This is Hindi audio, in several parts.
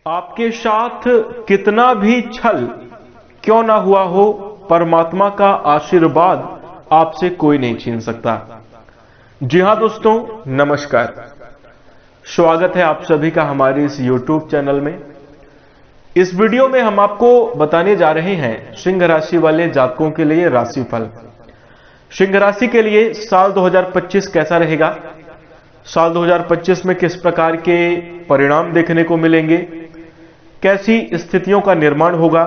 आपके साथ कितना भी छल क्यों ना हुआ हो, परमात्मा का आशीर्वाद आपसे कोई नहीं छीन सकता। जी हां दोस्तों, नमस्कार। स्वागत है आप सभी का हमारे इस YouTube चैनल में। इस वीडियो में हम आपको बताने जा रहे हैं सिंह राशि वाले जातकों के लिए राशिफल। सिंह राशि के लिए साल 2025 कैसा रहेगा, साल 2025 में किस प्रकार के परिणाम देखने को मिलेंगे, कैसी स्थितियों का निर्माण होगा,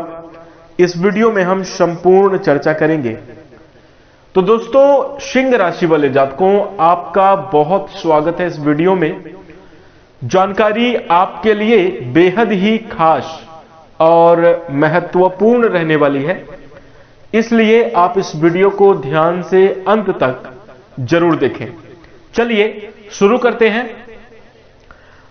इस वीडियो में हम संपूर्ण चर्चा करेंगे। तो दोस्तों, सिंह राशि वाले जातकों, आपका बहुत स्वागत है इस वीडियो में। जानकारी आपके लिए बेहद ही खास और महत्वपूर्ण रहने वाली है, इसलिए आप इस वीडियो को ध्यान से अंत तक जरूर देखें। चलिए शुरू करते हैं।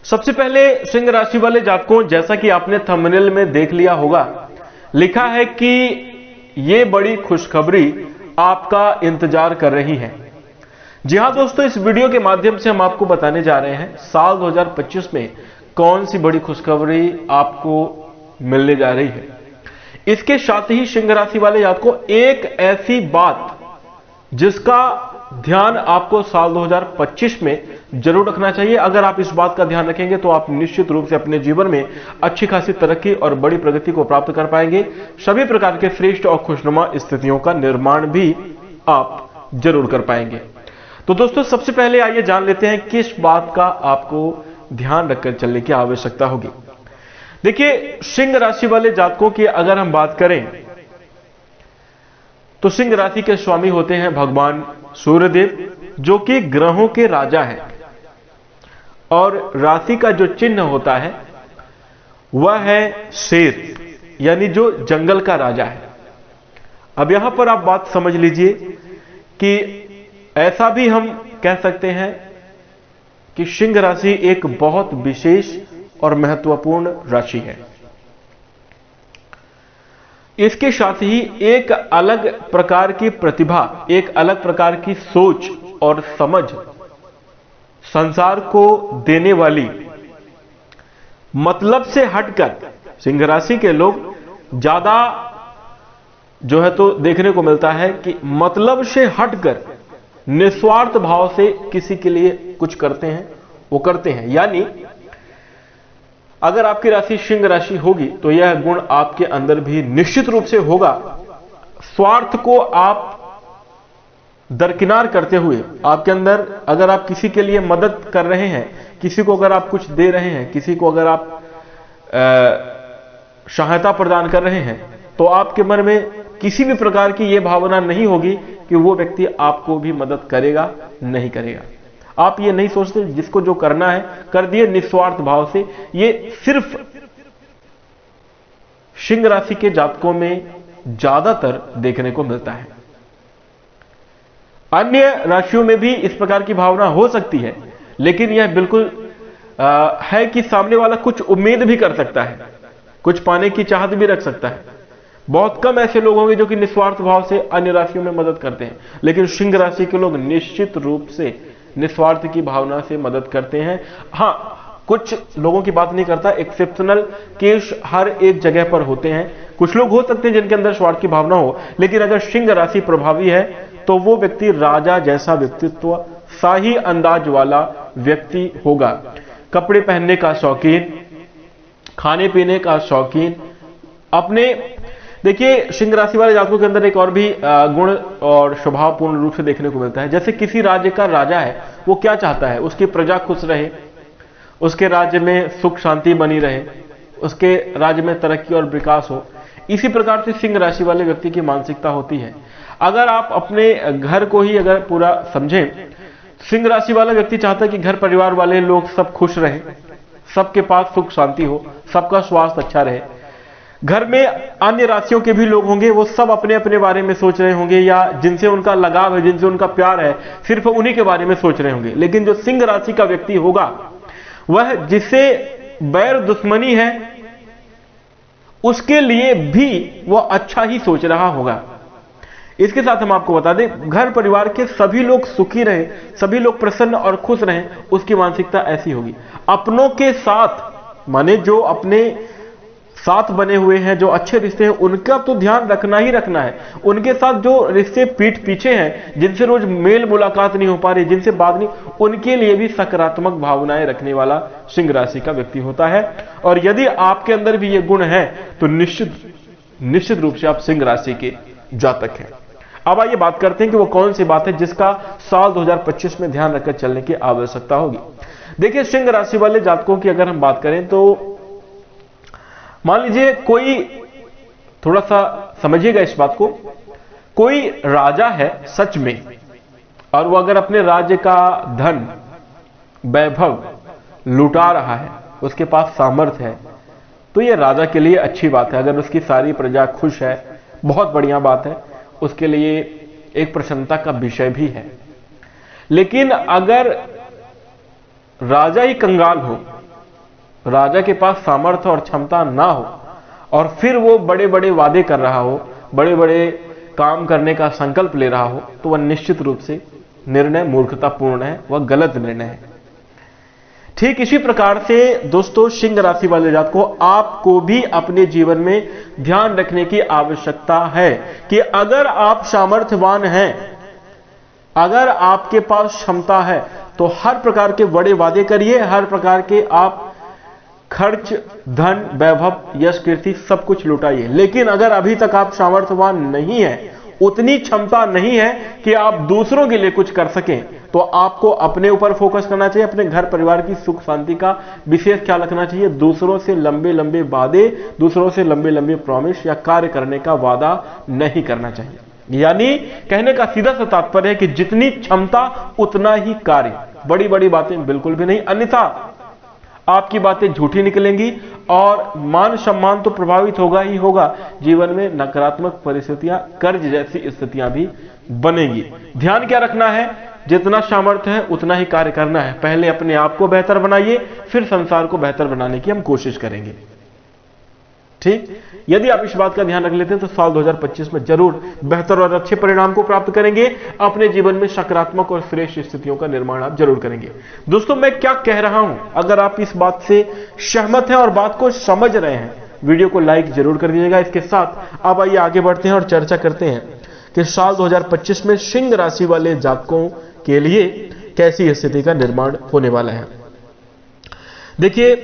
सबसे पहले सिंह राशि वाले जातकों, जैसा कि आपने थंबनेल में देख लिया होगा, लिखा है कि यह बड़ी खुशखबरी आपका इंतजार कर रही है। जी हां दोस्तों, इस वीडियो के माध्यम से हम आपको बताने जा रहे हैं साल 2025 में कौन सी बड़ी खुशखबरी आपको मिलने जा रही है। इसके साथ ही सिंह राशि वाले जातकों, एक ऐसी बात जिसका ध्यान आपको साल 2025 में जरूर रखना चाहिए। अगर आप इस बात का ध्यान रखेंगे तो आप निश्चित रूप से अपने जीवन में अच्छी खासी तरक्की और बड़ी प्रगति को प्राप्त कर पाएंगे। सभी प्रकार के श्रेष्ठ और खुशनुमा स्थितियों का निर्माण भी आप जरूर कर पाएंगे। तो दोस्तों, सबसे पहले आइए जान लेते हैं किस बात का आपको ध्यान रखकर चलने की आवश्यकता होगी। देखिए, सिंह राशि वाले जातकों की अगर हम बात करें तो सिंह राशि के स्वामी होते हैं भगवान सूर्यदेव, जो कि ग्रहों के राजा हैं, और राशि का जो चिन्ह होता है वह है शेर, यानी जो जंगल का राजा है। अब यहां पर आप बात समझ लीजिए कि ऐसा भी हम कह सकते हैं कि सिंह राशि एक बहुत विशेष और महत्वपूर्ण राशि है। इसके साथ ही एक अलग प्रकार की प्रतिभा, एक अलग प्रकार की सोच और समझ संसार को देने वाली, मतलब से हटकर सिंह राशि के लोग ज्यादा जो है तो देखने को मिलता है कि मतलब से हटकर निस्वार्थ भाव से किसी के लिए कुछ करते हैं, वो करते हैं। यानी अगर आपकी राशि सिंह राशि होगी तो यह गुण आपके अंदर भी निश्चित रूप से होगा। स्वार्थ को आप दरकिनार करते हुए आपके अंदर, अगर आप किसी के लिए मदद कर रहे हैं, किसी को अगर आप कुछ दे रहे हैं, किसी को अगर आप सहायता प्रदान कर रहे हैं, तो आपके मन में किसी भी प्रकार की यह भावना नहीं होगी कि वो व्यक्ति आपको भी मदद करेगा, नहीं करेगा। आप ये नहीं सोचते, जिसको जो करना है कर दिए निस्वार्थ भाव से। ये सिर्फ सिंह राशि के जातकों में ज्यादातर देखने को मिलता है। अन्य राशियों में भी इस प्रकार की भावना हो सकती है, लेकिन यह बिल्कुल है कि सामने वाला कुछ उम्मीद भी कर सकता है, कुछ पाने की चाहत भी रख सकता है। बहुत कम ऐसे लोग होंगे जो कि निस्वार्थ भाव से अन्य राशियों में मदद करते हैं, लेकिन सिंह राशि के लोग निश्चित रूप से निस्वार्थ की भावना से मदद करते हैं। हां, कुछ लोगों की बात नहीं करता, एक्सेप्शनल केस हर एक जगह पर होते हैं। कुछ लोग हो सकते हैं जिनके अंदर स्वार्थ की भावना हो, लेकिन अगर सिंह राशि प्रभावी है तो वो व्यक्ति राजा जैसा व्यक्तित्व, शाही अंदाज वाला व्यक्ति होगा। कपड़े पहनने का शौकीन, खाने पीने का शौकीन, अपने देखिए सिंह राशि वाले जातकों के अंदर एक और भी गुण और स्वभाव पूर्ण रूप से देखने को मिलता है। जैसे किसी राज्य का राजा है, वो क्या चाहता है, उसकी प्रजा खुश रहे, उसके राज्य में सुख शांति बनी रहे, उसके राज्य में तरक्की और विकास हो। इसी प्रकार से सिंह राशि वाले व्यक्ति की मानसिकता होती है। अगर आप अपने घर को ही अगर पूरा समझें, सिंह राशि वाला व्यक्ति चाहता है कि घर परिवार वाले लोग सब खुश रहे, सबके पास सुख शांति हो, सबका स्वास्थ्य अच्छा रहे। घर में अन्य राशियों के भी लोग होंगे, वो सब अपने अपने बारे में सोच रहे होंगे, या जिनसे उनका लगाव है, जिनसे उनका प्यार है, सिर्फ उन्हीं के बारे में सोच रहे होंगे। लेकिन जो सिंह राशि का व्यक्ति होगा, वह जिससे बैर दुश्मनी है, उसके लिए भी वह अच्छा ही सोच रहा होगा। इसके साथ हम आपको बता दें, घर परिवार के सभी लोग सुखी रहें, सभी लोग प्रसन्न और खुश रहें, उसकी मानसिकता ऐसी होगी। अपनों के साथ माने जो अपने साथ बने हुए हैं, जो अच्छे रिश्ते हैं, उनका तो ध्यान रखना ही रखना है। उनके साथ जो रिश्ते पीठ पीछे हैं, जिनसे रोज मेल मुलाकात नहीं हो पा रही, जिनसे बात नहीं, उनके लिए भी सकारात्मक भावनाएं रखने वाला सिंह राशि का व्यक्ति होता है। और यदि आपके अंदर भी ये गुण है तो निश्चित रूप से आप सिंह राशि के जातक हैं। अब आइए बात करते हैं कि वो कौन सी बात है जिसका साल 2025 में ध्यान रखकर चलने की आवश्यकता होगी। देखिए, सिंह राशि वाले जातकों की अगर हम बात करें तो मान लीजिए कोई, थोड़ा सा समझिएगा इस बात को, कोई राजा है सच में, और वो अगर अपने राज्य का धन वैभव लुटा रहा है, उसके पास सामर्थ्य है, तो ये राजा के लिए अच्छी बात है। अगर उसकी सारी प्रजा खुश है, बहुत बढ़िया बात है, उसके लिए एक प्रसन्नता का विषय भी है। लेकिन अगर राजा ही कंगाल हो, राजा के पास सामर्थ्य और क्षमता ना हो, और फिर वो बड़े बड़े वादे कर रहा हो, बड़े बड़े काम करने का संकल्प ले रहा हो, तो वह निश्चित रूप से निर्णय मूर्खतापूर्ण है, वह गलत निर्णय है। ठीक इसी प्रकार से दोस्तों, सिंह राशि वाले जात को आपको भी अपने जीवन में ध्यान रखने की आवश्यकता है कि अगर आप सामर्थ्यवान हैं, अगर आपके पास क्षमता है, तो हर प्रकार के बड़े वादे करिए, हर प्रकार के आप खर्च, धन, वैभव, यश, कीर्ति सब कुछ लुटाइए। लेकिन अगर अभी तक आप सामर्थ्यवान नहीं है, उतनी क्षमता नहीं है कि आप दूसरों के लिए कुछ कर सकें, तो आपको अपने ऊपर फोकस करना चाहिए, अपने घर परिवार की सुख शांति का विशेष ख्याल रखना चाहिए। दूसरों से लंबे लंबे वादे, दूसरों से लंबे लंबे प्रॉमिस या कार्य करने का वादा नहीं करना चाहिए। यानी कहने का सीधा सा तात्पर्य है कि जितनी क्षमता उतना ही कार्य, बड़ी बड़ी बातें बिल्कुल भी नहीं, अन्यथा आपकी बातें झूठी निकलेंगी और मान सम्मान तो प्रभावित होगा ही होगा। जीवन में नकारात्मक परिस्थितियां, कर्ज जैसी स्थितियां भी बनेगी। ध्यान क्या रखना है, जितना सामर्थ्य है उतना ही कार्य करना है। पहले अपने आप को बेहतर बनाइए, फिर संसार को बेहतर बनाने की हम कोशिश करेंगे। ठीक, यदि आप इस बात का ध्यान रख लेते हैं तो साल 2025 में जरूर बेहतर और अच्छे परिणाम को प्राप्त करेंगे। अपने जीवन में सकारात्मक और श्रेष्ठ स्थितियों का निर्माण आप जरूर करेंगे। दोस्तों, मैं क्या कह रहा हूं, अगर आप इस बात से सहमत हैं और बात को समझ रहे हैं, वीडियो को लाइक जरूर कर दीजिएगा। इसके साथ अब आइए आगे बढ़ते हैं और चर्चा करते हैं कि साल 2025 में सिंह राशि वाले जातकों के लिए कैसी स्थिति का निर्माण होने वाला है। देखिए,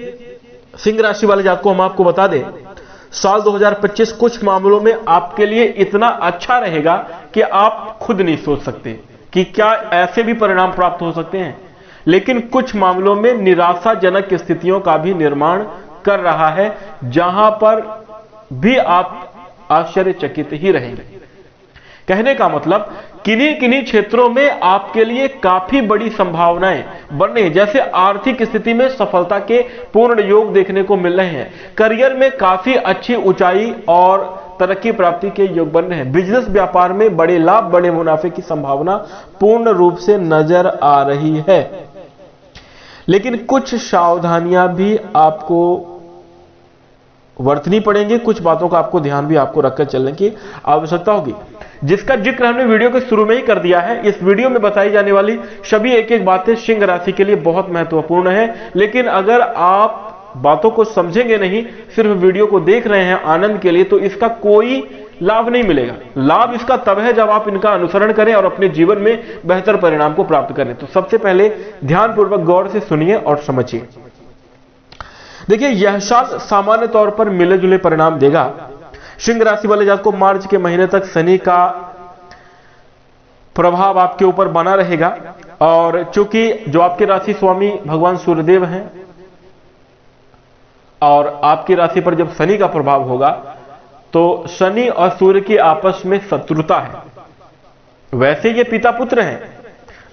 सिंह राशि वाले जातकों, हम आपको बता दें, साल 2025 कुछ मामलों में आपके लिए इतना अच्छा रहेगा कि आप खुद नहीं सोच सकते कि क्या ऐसे भी परिणाम प्राप्त हो सकते हैं। लेकिन कुछ मामलों में निराशाजनक स्थितियों का भी निर्माण कर रहा है, जहां पर भी आप आश्चर्यचकित ही रहेंगे। कहने का मतलब, किन्हीं किन्हीं क्षेत्रों में आपके लिए काफी बड़ी संभावनाएं बन रही हैं। जैसे आर्थिक स्थिति में सफलता के पूर्ण योग देखने को मिल रहे हैं, करियर में काफी अच्छी ऊंचाई और तरक्की प्राप्ति के योग बन रहे हैं, बिजनेस व्यापार में बड़े लाभ, बड़े मुनाफे की संभावना पूर्ण रूप से नजर आ रही है। लेकिन कुछ सावधानियां भी आपको बरतनी पड़ेंगी, कुछ बातों का आपको ध्यान भी आपको रखकर चलने की आवश्यकता होगी, जिसका जिक्र हमने वीडियो के शुरू में ही कर दिया है। इस वीडियो में बताई जाने वाली सभी एक एक बातें सिंह राशि के लिए बहुत महत्वपूर्ण है। लेकिन अगर आप बातों को समझेंगे नहीं, सिर्फ वीडियो को देख रहे हैं आनंद के लिए, तो इसका कोई लाभ नहीं मिलेगा। लाभ इसका तब है जब आप इनका अनुसरण करें और अपने जीवन में बेहतर परिणाम को प्राप्त करें। तो सबसे पहले ध्यानपूर्वक गौर से सुनिए और समझिए। देखिए, यह साल सामान्य तौर पर मिले जुले परिणाम देगा। सिंह राशि वाले जातक को मार्च के महीने तक शनि का प्रभाव आपके ऊपर बना रहेगा, और चूंकि जो आपके राशि स्वामी भगवान सूर्यदेव हैं, और आपकी राशि पर जब शनि का प्रभाव होगा तो शनि और सूर्य की आपस में शत्रुता है। वैसे ये पिता पुत्र हैं,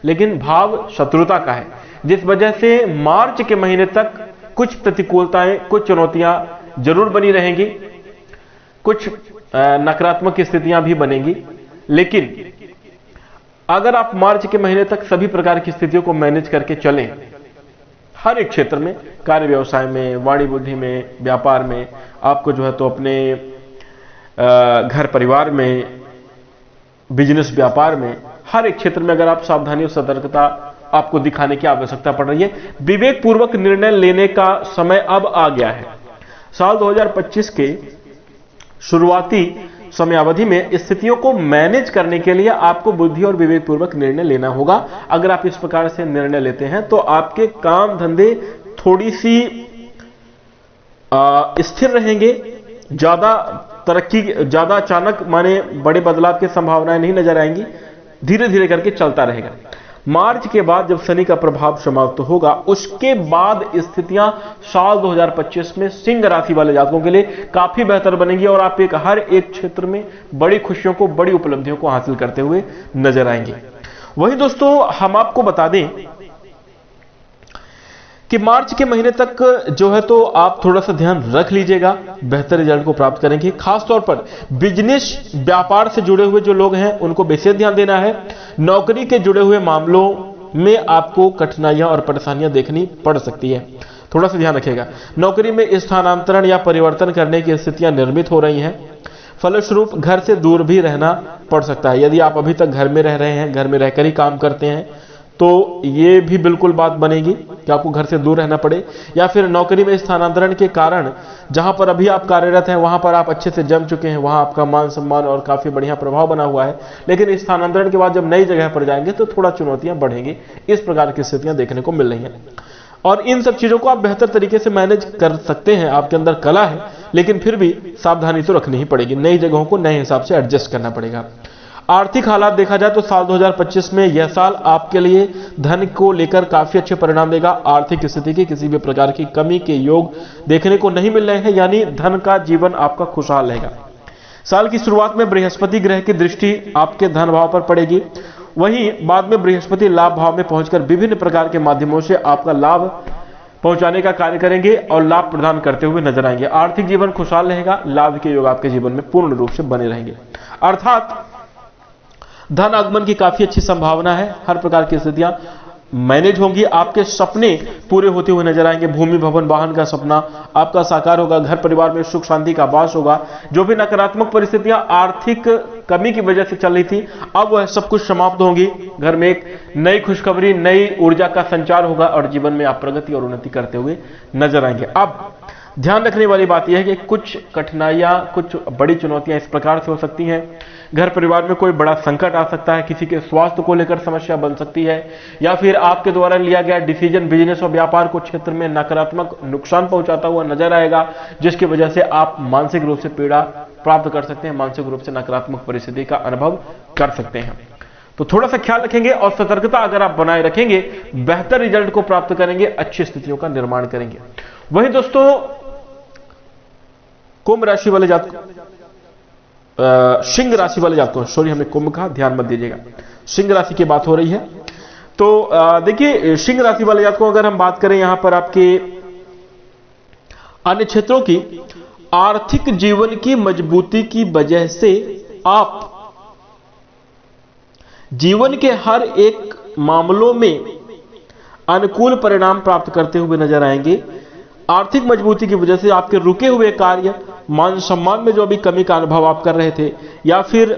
लेकिन भाव शत्रुता का है, जिस वजह से मार्च के महीने तक कुछ प्रतिकूलताएं, कुछ चुनौतियां जरूर बनी रहेंगी, कुछ नकारात्मक स्थितियां भी बनेंगी। लेकिन अगर आप मार्च के महीने तक सभी प्रकार की स्थितियों को मैनेज करके चलें, हर एक क्षेत्र में, कार्य व्यवसाय में, वाणी बुद्धि में, व्यापार में, आपको जो है तो अपने घर परिवार में, बिजनेस व्यापार में, हर एक क्षेत्र में अगर आप सावधानी और सतर्कता आपको दिखाने की आवश्यकता पड़ रही है। विवेक पूर्वक निर्णय लेने का समय अब आ गया है। साल 2025 के शुरुआती समयावधि में स्थितियों को मैनेज करने के लिए आपको बुद्धि और विवेक पूर्वक निर्णय लेना होगा। अगर आप इस प्रकार से निर्णय लेते हैं तो आपके काम धंधे थोड़ी सी स्थिर रहेंगे। ज्यादा तरक्की, ज्यादा अचानक माने बड़े बदलाव की संभावनाएं नहीं नजर आएंगी, धीरे धीरे करके चलता रहेगा। मार्च के बाद जब शनि का प्रभाव समाप्त होगा, उसके बाद स्थितियां साल 2025 में सिंह राशि वाले जातकों के लिए काफी बेहतर बनेंगी और आप हर एक क्षेत्र में बड़ी खुशियों को, बड़ी उपलब्धियों को हासिल करते हुए नजर आएंगे। वही दोस्तों, हम आपको बता दें कि मार्च के महीने तक जो है तो आप थोड़ा सा ध्यान रख लीजिएगा, बेहतर रिजल्ट को प्राप्त करेंगे। खासतौर पर बिजनेस, व्यापार से जुड़े हुए जो लोग हैं उनको विशेष ध्यान देना है। नौकरी के जुड़े हुए मामलों में आपको कठिनाइयां और परेशानियां देखनी पड़ सकती है, थोड़ा सा ध्यान रखिएगा। नौकरी में स्थानांतरण या परिवर्तन करने की स्थितियां निर्मित हो रही हैं। फलस्वरूप घर से दूर भी रहना पड़ सकता है। यदि आप अभी तक घर में रह रहे हैं, घर में रहकर ही काम करते हैं, तो ये भी बिल्कुल बात बनेगी कि आपको घर से दूर रहना पड़े, या फिर नौकरी में स्थानांतरण के कारण जहां पर अभी आप कार्यरत हैं वहां पर आप अच्छे से जम चुके हैं, वहां आपका मान सम्मान और काफी बढ़िया प्रभाव बना हुआ है, लेकिन स्थानांतरण के बाद जब नई जगह पर जाएंगे तो थोड़ा चुनौतियां बढ़ेंगी। इस प्रकार की स्थितियां देखने को मिल रही हैं और इन सब चीजों को आप बेहतर तरीके से मैनेज कर सकते हैं। आपके अंदर कला है, लेकिन फिर भी सावधानी तो रखनी ही पड़ेगी। नई जगहों को नए हिसाब से एडजस्ट करना पड़ेगा। आर्थिक हालात देखा जाए तो साल 2025 में यह साल आपके लिए धन को लेकर काफी अच्छे परिणाम देगा। आर्थिक स्थिति की किसी भी प्रकार की कमी के योग देखने को नहीं मिल रहे हैं, यानी धन का जीवन आपका खुशहाल रहेगा। साल की शुरुआत में बृहस्पति ग्रह की दृष्टि आपके धन भाव पर पड़ेगी, वहीं बाद में बृहस्पति लाभ भाव में पहुंचकर विभिन्न प्रकार के माध्यमों से आपका लाभ पहुंचाने का कार्य करेंगे और लाभ प्रदान करते हुए नजर आएंगे। आर्थिक जीवन खुशहाल रहेगा, लाभ के योग आपके जीवन में पूर्ण रूप से बने रहेंगे, अर्थात धन आगमन की काफी अच्छी संभावना है। हर प्रकार की स्थितियां मैनेज होंगी। आपके सपने पूरे होते हुए नजर आएंगे। भूमि, भवन, वाहन का सपना आपका साकार होगा। घर परिवार में सुख शांति का वास होगा। जो भी नकारात्मक परिस्थितियां आर्थिक कमी की वजह से चल रही थी, अब वह सब कुछ समाप्त होंगी। घर में एक नई खुशखबरी, नई ऊर्जा का संचार होगा और जीवन में आप प्रगति और उन्नति करते हुए नजर आएंगे। अब ध्यान रखने वाली बात यह है कि कुछ कठिनाइयां, कुछ बड़ी चुनौतियां इस प्रकार से हो सकती हैं। घर परिवार में कोई बड़ा संकट आ सकता है, किसी के स्वास्थ्य को लेकर समस्या बन सकती है, या फिर आपके द्वारा लिया गया डिसीजन बिजनेस और व्यापार को क्षेत्र में नकारात्मक नुकसान पहुंचाता हुआ नजर आएगा, जिसकी वजह से आप मानसिक रूप से पीड़ा प्राप्त कर सकते हैं, मानसिक रूप से नकारात्मक परिस्थिति का अनुभव कर सकते हैं। तो थोड़ा सा ख्याल रखेंगे और सतर्कता अगर आप बनाए रखेंगे, बेहतर रिजल्ट को प्राप्त करेंगे, अच्छी स्थितियों का निर्माण करेंगे। वही दोस्तों, कुंभ राशि वाले जातकों, सिंह राशि वाले जातकों, सॉरी हमने कुंभ कहा, ध्यान मत दीजिएगा, सिंह राशि की बात हो रही है। तो देखिए, सिंह राशि वाले जातकों अगर हम बात करें यहां पर आपके अन्य क्षेत्रों की, आर्थिक जीवन की मजबूती की वजह से आप जीवन के हर एक मामलों में अनुकूल परिणाम प्राप्त करते हुए नजर आएंगे। आर्थिक मजबूती की वजह से आपके रुके हुए कार्य, मान सम्मान में जो अभी कमी का अनुभव आप कर रहे थे, या फिर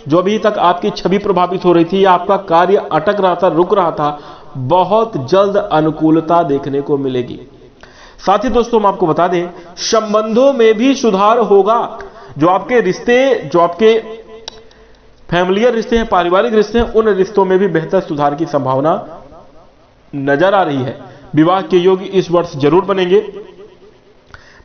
जो अभी तक आपकी छवि प्रभावित हो रही थी या आपका कार्य अटक रहा था, रुक रहा था, बहुत जल्द अनुकूलता देखने को मिलेगी। साथ ही दोस्तों, हम आपको बता दें, संबंधों में भी सुधार होगा। जो आपके रिश्ते, जो आपके फैमिलियर रिश्ते हैं, पारिवारिक रिश्ते हैं, उन रिश्तों में भी बेहतर सुधार की संभावना नजर आ रही है। विवाह के योग इस वर्ष जरूर बनेंगे।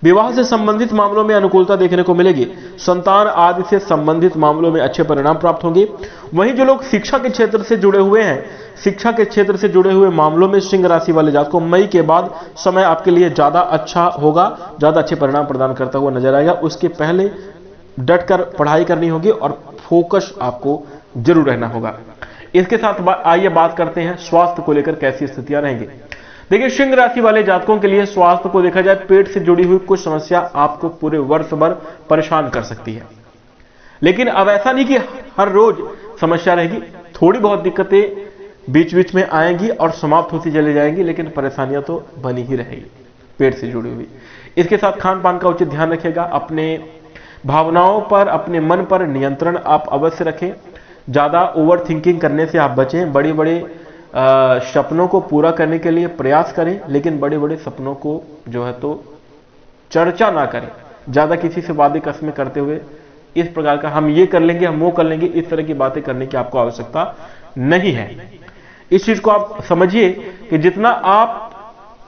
विवाह से संबंधित मामलों में अनुकूलता देखने को मिलेगी। संतान आदि से संबंधित मामलों में अच्छे परिणाम प्राप्त होंगे। वहीं जो लोग शिक्षा के क्षेत्र से जुड़े हुए हैं, शिक्षा के क्षेत्र से जुड़े हुए मामलों में सिंह राशि वाले जातकों को मई के बाद समय आपके लिए ज्यादा अच्छा होगा, ज्यादा अच्छे परिणाम प्रदान करता हुआ नजर आएगा। उसके पहले डटकर पढ़ाई करनी होगी और फोकस आपको जरूर रहना होगा। इसके साथ आइए बात करते हैं स्वास्थ्य को लेकर कैसी स्थितियां रहेंगी। देखिए, सिंह राशि वाले जातकों के लिए स्वास्थ्य को देखा जाए, पेट से जुड़ी हुई कुछ समस्या आपको पूरे वर्ष भर परेशान कर सकती है। लेकिन अब ऐसा नहीं कि हर रोज समस्या रहेगी, थोड़ी बहुत दिक्कतें बीच बीच में आएंगी और समाप्त होती चली जाएंगी, लेकिन परेशानियां तो बनी ही रहेगी पेट से जुड़ी हुई। इसके साथ खान पान का उचित ध्यान रखिएगा। अपने भावनाओं पर, अपने मन पर नियंत्रण आप अवश्य रखें। ज्यादा ओवर थिंकिंग करने से आप बचें। बड़ी बड़ी सपनों को पूरा करने के लिए प्रयास करें, लेकिन बड़े बड़े सपनों को जो है तो चर्चा ना करें। ज्यादा किसी से वादे कस्में करते हुए इस प्रकार का हम ये कर लेंगे, हम वो कर लेंगे, इस तरह की बातें करने की आपको आवश्यकता नहीं है। इस चीज को आप समझिए कि जितना आप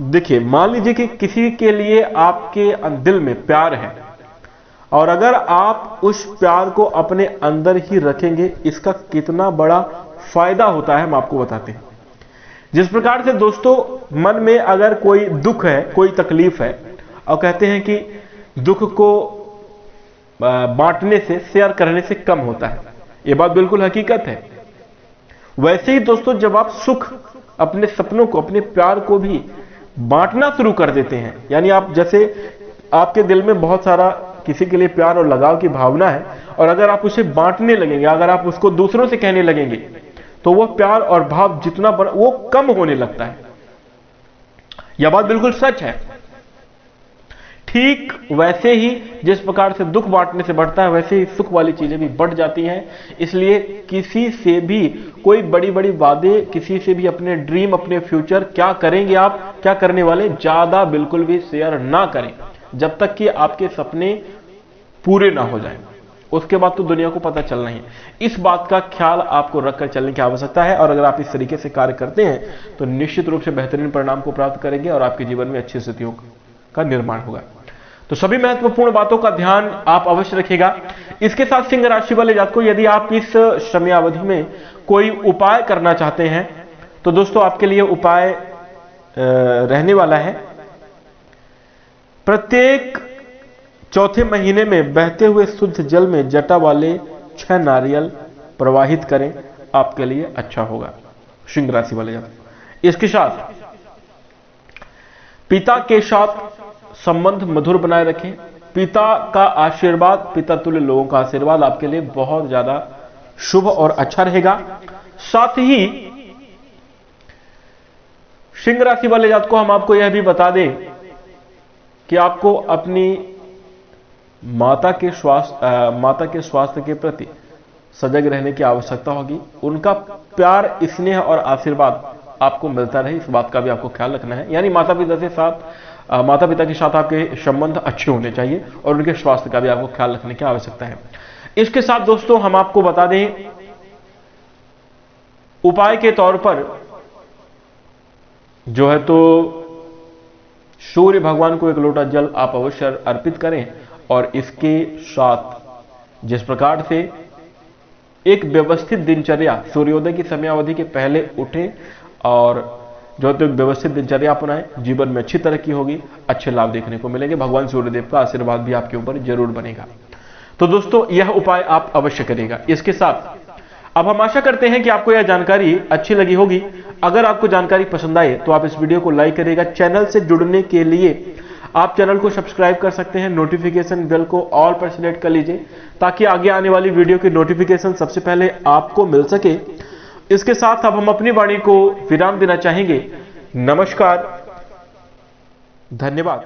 देखिए, मान लीजिए कि किसी के लिए आपके दिल में प्यार है और अगर आप उस प्यार को अपने अंदर ही रखेंगे, इसका कितना बड़ा फायदा होता है हम आपको बताते हैं। जिस प्रकार से दोस्तों मन में अगर कोई दुख है, कोई तकलीफ है और कहते हैं कि दुख को बांटने से, शेयर करने से कम होता है, यह बात बिल्कुल हकीकत है। वैसे ही दोस्तों जब आप सुख, अपने सपनों को, अपने प्यार को भी बांटना शुरू कर देते हैं, यानी आप जैसे आपके दिल में बहुत सारा किसी के लिए प्यार और लगाव की भावना है और अगर आप उसे बांटने लगेंगे, अगर आप उसको दूसरों से कहने लगेंगे तो वह प्यार और भाव जितना बड़ा वो कम होने लगता है। यह बात बिल्कुल सच है। ठीक वैसे ही जिस प्रकार से दुख बांटने से बढ़ता है, वैसे ही सुख वाली चीजें भी बढ़ जाती हैं। इसलिए किसी से भी कोई बड़ी बड़ी वादे, किसी से भी अपने ड्रीम, अपने फ्यूचर, क्या करेंगे आप, क्या करने वाले, ज्यादा बिल्कुल भी शेयर ना करें जब तक कि आपके सपने पूरे ना हो जाएं। उसके बाद तो दुनिया को पता चलना ही है। इस बात का ख्याल आपको रखकर चलने की आवश्यकता है और अगर आप इस तरीके से कार्य करते हैं तो निश्चित रूप से बेहतरीन परिणाम को प्राप्त करेंगे और आपके जीवन में अच्छी स्थितियों का निर्माण होगा। तो सभी महत्वपूर्ण बातों का ध्यान आप अवश्य रखिएगा। इसके साथ सिंह राशि वाले जातकों, यदि आप इस समयावधि में कोई उपाय करना चाहते हैं तो दोस्तों आपके लिए उपाय रहने वाला है, प्रत्येक चौथे महीने में बहते हुए शुद्ध जल में जटा वाले 6 नारियल प्रवाहित करें, आपके लिए अच्छा होगा सिंह राशि वाले जातक। इसके साथ पिता के साथ संबंध मधुर बनाए रखें। पिता का आशीर्वाद, पिता तुल्य लोगों का आशीर्वाद आपके लिए बहुत ज्यादा शुभ और अच्छा रहेगा। साथ ही सिंह राशि वाले जातकों को हम आपको यह भी बता दें कि आपको अपनी माता के स्वास्थ्य के प्रति सजग रहने की आवश्यकता होगी। उनका प्यार, स्नेह और आशीर्वाद आपको मिलता रहे, इस बात का भी आपको ख्याल रखना है। यानी माता पिता के साथ आपके संबंध अच्छे होने चाहिए और उनके स्वास्थ्य का भी आपको ख्याल रखने की आवश्यकता है। इसके साथ दोस्तों हम आपको बता दें, उपाय के तौर पर जो है तो सूर्य भगवान को 1 लोटा जल आप अवश्य अर्पित करें और इसके साथ जिस प्रकार से एक व्यवस्थित दिनचर्या, सूर्योदय की समयावधि के पहले उठें और जो तो एक व्यवस्थित दिनचर्या अपनाएं, जीवन में अच्छी तरक्की होगी, अच्छे लाभ देखने को मिलेंगे। भगवान सूर्यदेव का आशीर्वाद भी आपके ऊपर जरूर बनेगा। तो दोस्तों यह उपाय आप अवश्य करेगा। इसके साथ अब हम आशा करते हैं कि आपको यह जानकारी अच्छी लगी होगी। अगर आपको जानकारी पसंद आए तो आप इस वीडियो को लाइक करिएगा। चैनल से जुड़ने के लिए आप चैनल को सब्सक्राइब कर सकते हैं, नोटिफिकेशन बेल को ऑल पर सिलेक्ट कर लीजिए ताकि आगे आने वाली वीडियो की नोटिफिकेशन सबसे पहले आपको मिल सके। इसके साथ अब हम अपनी वाणी को विराम देना चाहेंगे। नमस्कार, धन्यवाद।